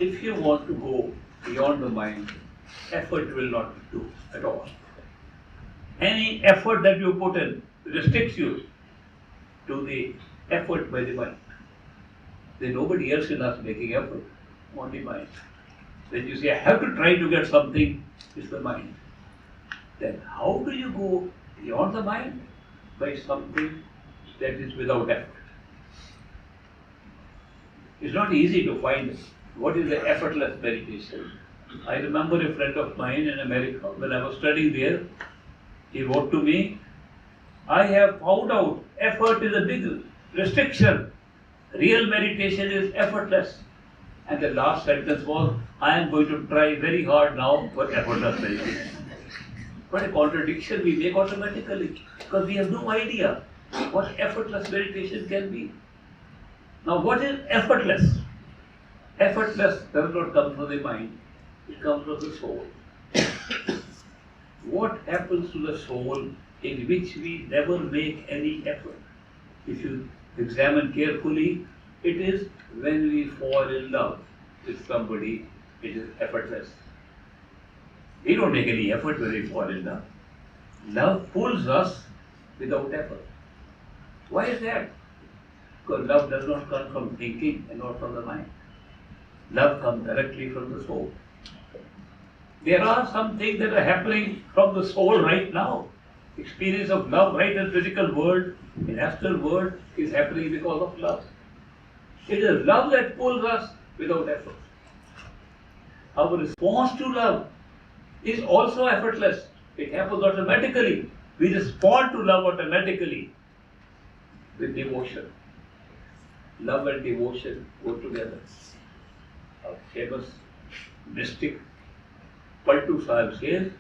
if you want to go beyond the mind, effort will not do at all. Any effort that you put in restricts you to the effort by the mind. There's nobody else in us making effort, only mind. When you say, I have to try to get something, it's the mind. Then how do you go beyond the mind? By something that is without effort. It's not easy to find what is the effortless meditation. I remember a friend of mine in America, when I was studying there, he wrote to me, I have found out effort is a big restriction. Real meditation is effortless. And the last sentence was, I am going to try very hard now for effortless meditation. What a contradiction we make automatically, because we have no idea what effortless meditation can be. Now, what is effortless? Effortless does not come from the mind, it comes from the soul. What happens to the soul in which we never make any effort? If you examine carefully, it is when we fall in love with somebody, it is effortless. We don't make any effort when we fall in love. Love pulls us without effort. Why is that? Because love does not come from thinking and not from the mind. Love comes directly from the soul. There are some things that are happening from the soul right now. Experience of love right in physical world, in astral world, is happening because of love. It is love that pulls us without effort. Our response to love is also effortless. It happens automatically. We respond to love automatically with devotion. Love and devotion go together. A famous mystic Paltu साहब says,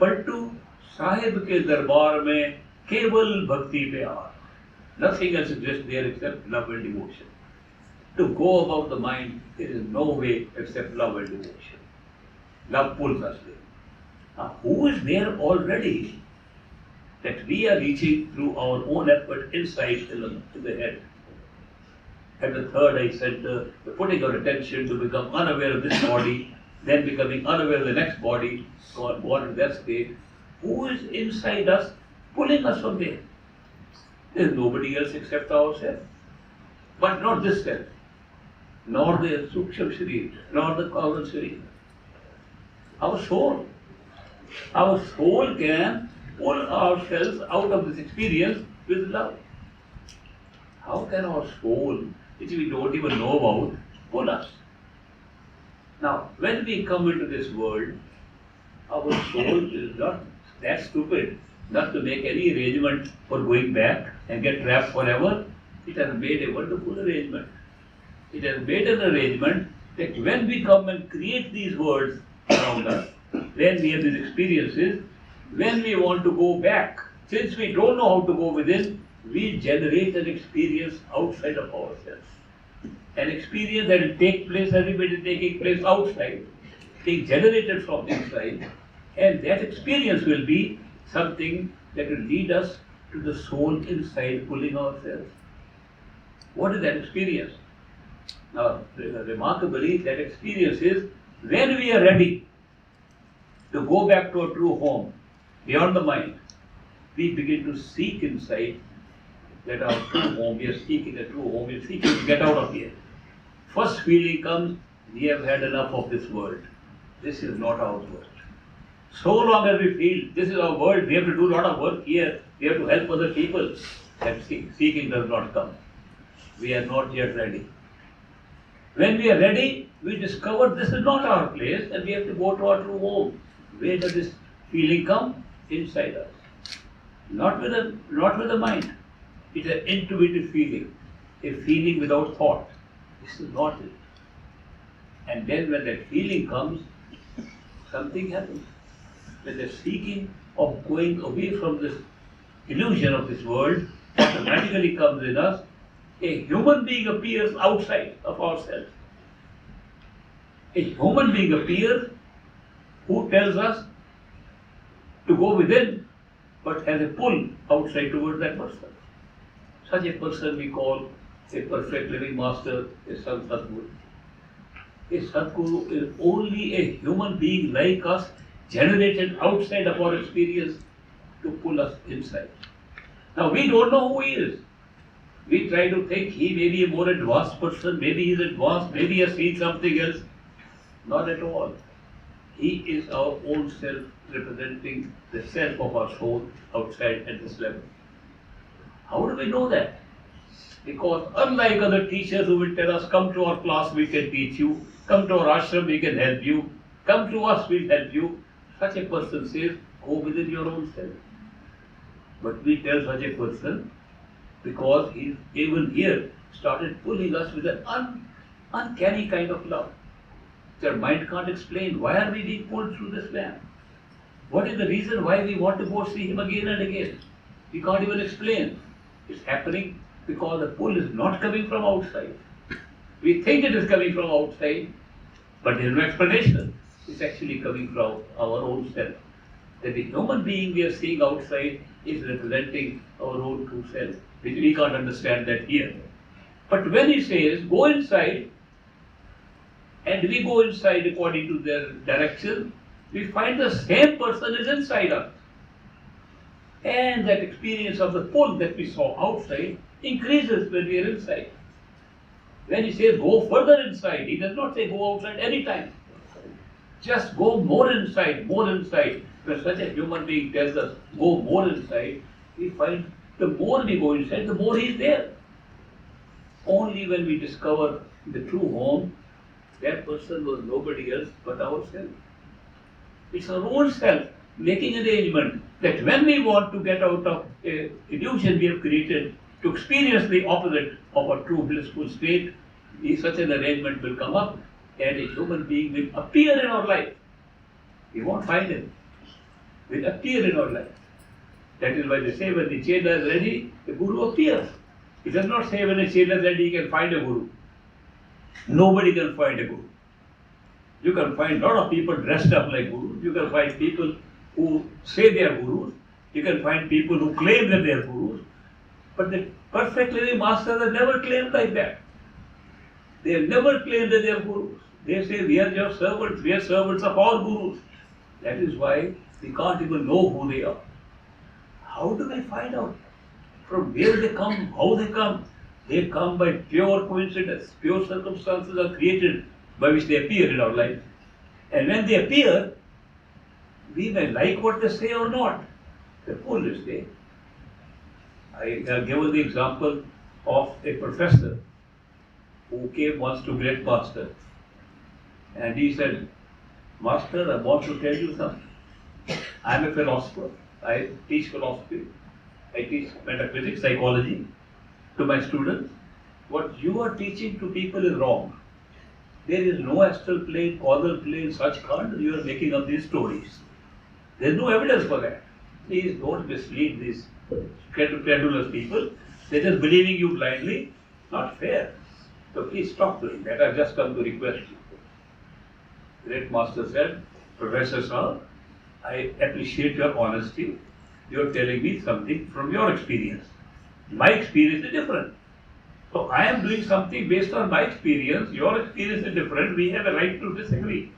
Paltu साहेब के दरबार में केवल भक्ति प्यार. Nothing else exists there except love and devotion. To go above the mind, there is no way except love and devotion. Love pulls us there. Now, who is there already that we are reaching through our own effort inside in the head? At the third eye center, we're putting our attention to become unaware of this body, then becoming unaware of the next body, born in that state. Who is inside us, pulling us from there? There is nobody else except ourselves. But not this self, nor the Suksham Sharira, nor the Kavan Sharira. Our soul. Our soul can pull ourselves out of this experience with love. How can our soul, which we don't even know about, pull us? Now, when we come into this world, our soul is not that stupid not to make any arrangement for going back and get trapped forever. It has made a wonderful arrangement. It has made an arrangement that when we come and create these worlds around us, when we have these experiences, when we want to go back, since we don't know how to go within, we generate an experience outside of ourselves. An experience that will take place, everybody taking place outside, being generated from inside, and that experience will be something that will lead us to the soul inside pulling ourselves. What is that experience? Now, remarkably, that experience is when we are ready to go back to our true home, beyond the mind, we begin to seek inside that our true home, we are seeking a true home, we are seeking to get out of here. First feeling comes, we have had enough of this world. This is not our world. So long as we feel this is our world, we have to do a lot of work here, we have to help other people, that seeking does not come. We are not yet ready. When we are ready, we discover this is not our place and we have to go to our true home. Where does this feeling come? Inside us. Not with the mind. It's an intuitive feeling, a feeling without thought. This is not it. And then when that feeling comes, something happens. When the seeking of going away from this illusion of this world automatically comes in us, a human being appears outside of ourselves. A human being appears who tells us to go within, but has a pull outside towards that person. Such a person we call a perfect living master, a Sant Sadguru. A Sadguru is only a human being like us, generated outside of our experience to pull us inside. Now we don't know who he is. We try to think he may be a more advanced person, maybe he's advanced, maybe he has seen something else. Not at all. He is our own self, representing the self of our soul outside at this level. How do we know that? Because unlike other teachers who will tell us, come to our class, we can teach you, come to our ashram, we can help you, come to us, we'll help you, such a person says, go within your own self. But we tell such a person, because he's even here started pulling us with an uncanny kind of love. Your mind can't explain why are we being pulled through this man. What is the reason why we want to go see him again and again? We can't even explain. It's happening because the pull is not coming from outside. We think it is coming from outside, but there is no explanation. It's actually coming from our own self. That the human being we are seeing outside is representing our own true self, which we can't understand that here. But when he says, go inside, and we go inside according to their direction, we find the same person is inside us. And that experience of the pull that we saw outside increases when we are inside. When he says go further inside, he does not say go outside anytime. Just go more inside, more inside. When such a human being tells us go more inside, we find the more we go inside, the more he is there. Only when we discover the true home, that person was nobody else but ourselves. It's our own self making an arrangement that when we want to get out of an illusion we have created to experience the opposite of a true blissful state, such an arrangement will come up and a human being will appear in our life. We won't find him. Will appear in our life. That is why they say when the chela is ready, the guru appears. It does not say when a chela is ready, he can find a guru. Nobody can find a guru. You can find a lot of people dressed up like gurus. You can find people who say they are gurus. You can find people who claim that they are gurus. But the perfect living masters have never claimed like that. They have never claimed that they are gurus. They say we are your servants. We are servants of all gurus. That is why we can't even know who they are. How do we find out? From where they come, how they come? They come by pure coincidence. Pure circumstances are created by which they appear in our life. And when they appear, we may like what they say or not. The pull is there. I have given the example of a professor who came once to great master. And he said, Master, I want to tell you something. I am a philosopher. I teach philosophy. I teach metaphysics, psychology to my students. What you are teaching to people is wrong. There is no astral plane, causal plane, such kind. You are making up these stories. There is no evidence for that. Please don't mislead these credulous people. They are just believing you blindly. Not fair. So please stop doing that. I have just come to request you. Great master said, Professor Sir, I appreciate your honesty. You are telling me something from your experience. My experience is different. So I am doing something based on my experience. Your experience is different. We have a right to disagree.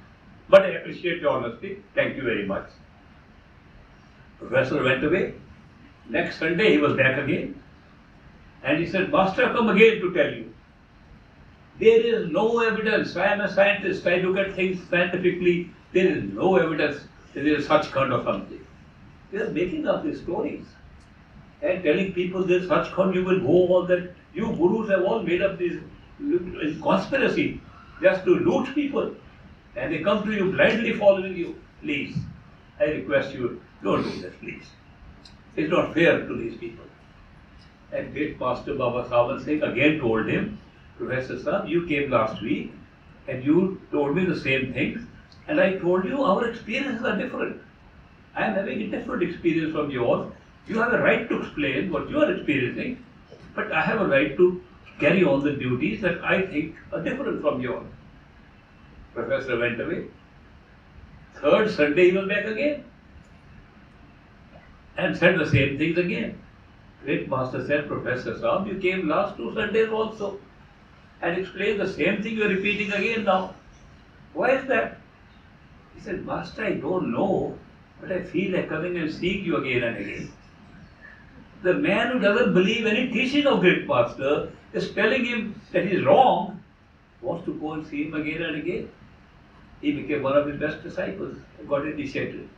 But I appreciate your honesty. Thank you very much. Professor went away. Next Sunday he was back again. And he said, Master, come again to tell you. There is no evidence. I am a scientist. I look at things scientifically. There is no evidence that there is such kind of something. They are making up these stories and telling people there's such kind, you will go all that. You gurus have all made up this conspiracy just to loot people. And they come to you blindly following you. Please, I request you, don't do this, please. It's not fair to these people. And great Master Baba Sawan Singh again told him, Professor Sir, you came last week and you told me the same things. And I told you our experiences are different. I am having a different experience from yours. You have a right to explain what you are experiencing, but I have a right to carry on the duties that I think are different from yours. Professor went away. Third Sunday he was back again and said the same things again. Great Master said, Professor Saab, you came last 2 Sundays also and explained the same thing you are repeating again now. Why is that? He said, Master, I don't know, but I feel like coming and seeing you again and again. The man who doesn't believe any teaching of great master is telling him that he's wrong, wants to go and see him again and again. He became one of his best disciples and got initiated.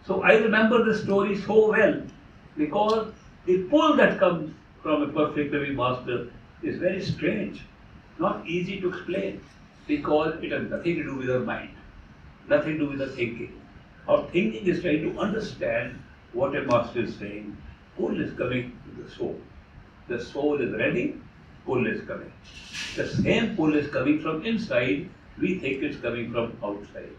So I remember the story so well because the pull that comes from a perfect living master is very strange, not easy to explain because it has nothing to do with our mind, nothing to do with our thinking. Our thinking is trying to understand what a master is saying. Pull is coming to the soul. The soul is ready, pull is coming. The same pull is coming from inside, we think it's coming from outside.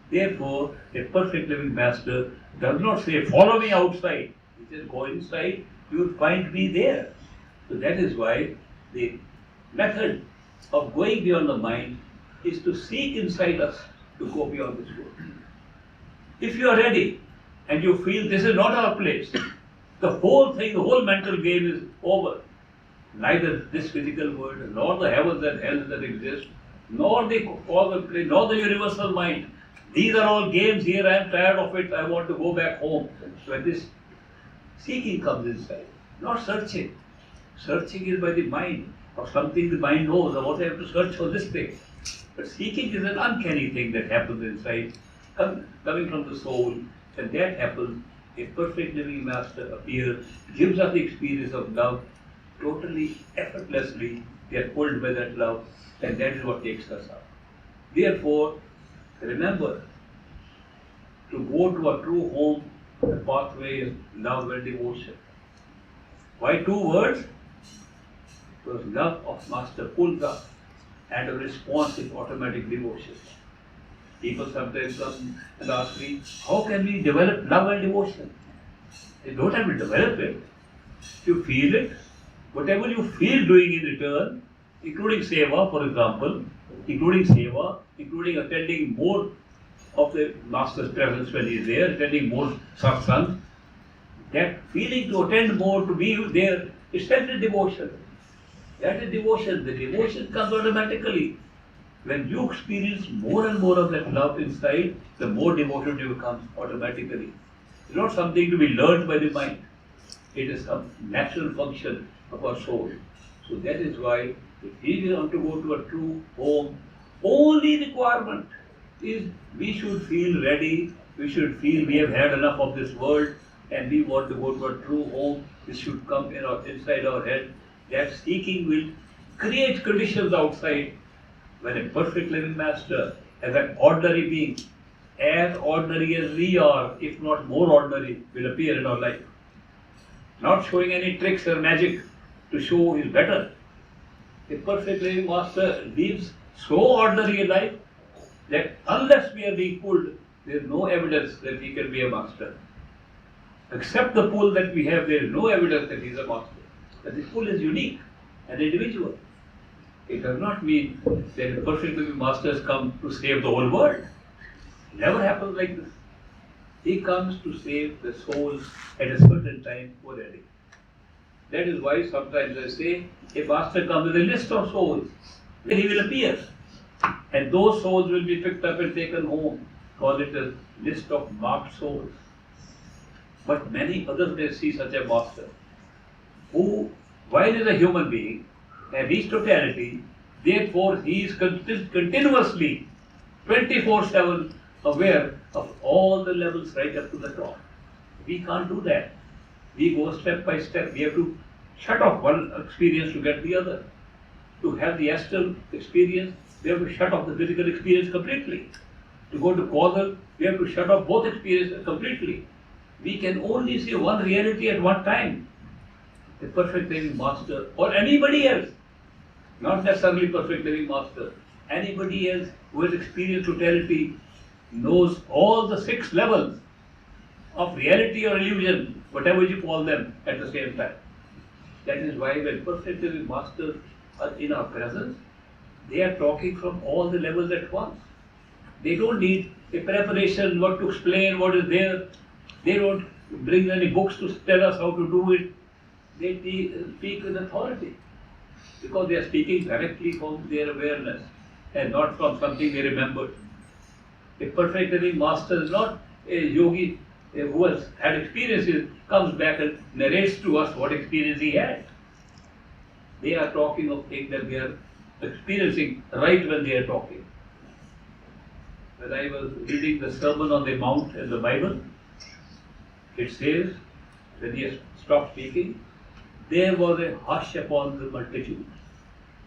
Therefore, a perfect living master does not say, follow me outside. He says, go inside, you will find me there. So that is why the method of going beyond the mind is to seek inside us to go beyond this world. If you are ready and you feel this is not our place, the whole thing, the whole mental game is over. Neither this physical world, nor the heavens and hell that exist, nor the causal plane, nor the universal mind. These are all games here, I am tired of it, I want to go back home. So when this seeking comes inside, not searching. Searching is by the mind, or something the mind knows, or what I have to search for this thing. But seeking is an uncanny thing that happens inside, coming from the soul, and that happens. A perfect living master appears, gives us the experience of love, totally, effortlessly, we are pulled by that love, and that is what takes us up. Therefore, remember, to go to a true home, the pathway is love and devotion. Why two words? Because love of master pulls up, and a response is automatic devotion. People sometimes come and ask me, how can we develop love and devotion? You don't have to develop it. You feel it. Whatever you feel doing in return, including seva, for example, including attending more of the master's presence when he is there, attending more satsangs, that feeling to attend more, to be there, is simply devotion. That is devotion. The devotion comes automatically. When you experience more and more of that love inside, the more devoted you become automatically. It's not something to be learned by the mind. It is a natural function of our soul. So that is why if we want to go to a true home, only requirement is we should feel ready, we should feel we have had enough of this world and we want to go to a true home. This should come inside our head. That seeking will create conditions outside. When a perfect living master, as an ordinary being, as ordinary as we are, if not more ordinary, will appear in our life. Not showing any tricks or magic to show he's better. A perfect living master lives so ordinary a life that unless we are being pulled, there is no evidence that he can be a master. Except the pull that we have, there is no evidence that he is a master. But the pull is unique and individual. It does not mean that a perfect living master has come to save the whole world. It never happens like this. He comes to save the soul at a certain time already. That is why sometimes I say, a master comes with a list of souls, then he will appear. And those souls will be picked up and taken home. Call it a list of marked souls. But many others may see such a master, who, while he is a human being, has reached totality, therefore he is continuously, 24/7 aware of all the levels right up to the top. We can't do that. We go step by step. We have to shut off one experience to get the other. To have the astral experience, we have to shut off the physical experience completely. To go to causal, we have to shut off both experiences completely. We can only see one reality at one time. The perfect living master, or anybody else, not necessarily perfect living master, anybody else who has experienced totality knows all the 6 levels of reality or illusion, whatever you call them, at the same time. That is why when perfect living masters are in our presence, they are talking from all the levels at once. They don't need a preparation, what to explain, what is there. They don't bring any books to tell us how to do it. They speak with authority because they are speaking directly from their awareness. and not from something they remembered. A perfect living master is not a yogi who has had experiences, comes back and narrates to us what experience he had. They are talking of things that they are experiencing right when they are talking. When I was reading the Sermon on the Mount in the Bible, it says, when he stopped speaking, there was a hush upon the multitude,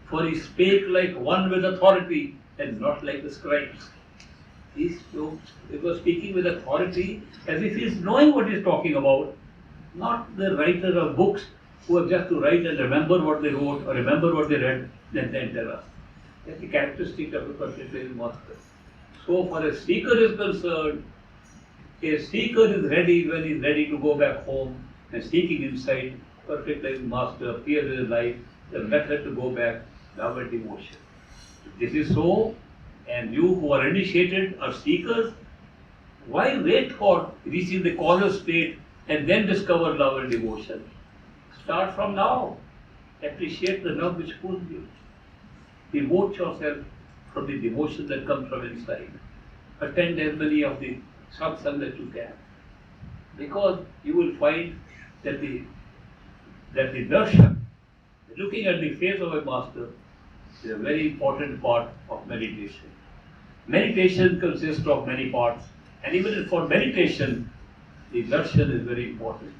for he spake like one with authority and not like the scribes. He was speaking with authority as if he is knowing what he is talking about, not the writer of books who have just to write and remember what they wrote or remember what they read and then tell us. That's the characteristic of a perfect living master. So far as seeker is concerned, a seeker is ready when he is ready to go back home and seeking insight. Perfect living master appears in his life, the method to go back, love and devotion. If this is so, and you who are initiated are seekers, why wait for reaching the causal state and then discover love and devotion? Start from now. Appreciate the love which pulls you. Devote yourself from the devotion that comes from inside. Attend as many of the satsang that you can. Because you will find that the darshan, looking at the face of a master, is a very important part of meditation. Meditation consists of many parts, and even for meditation, the darshan is very important.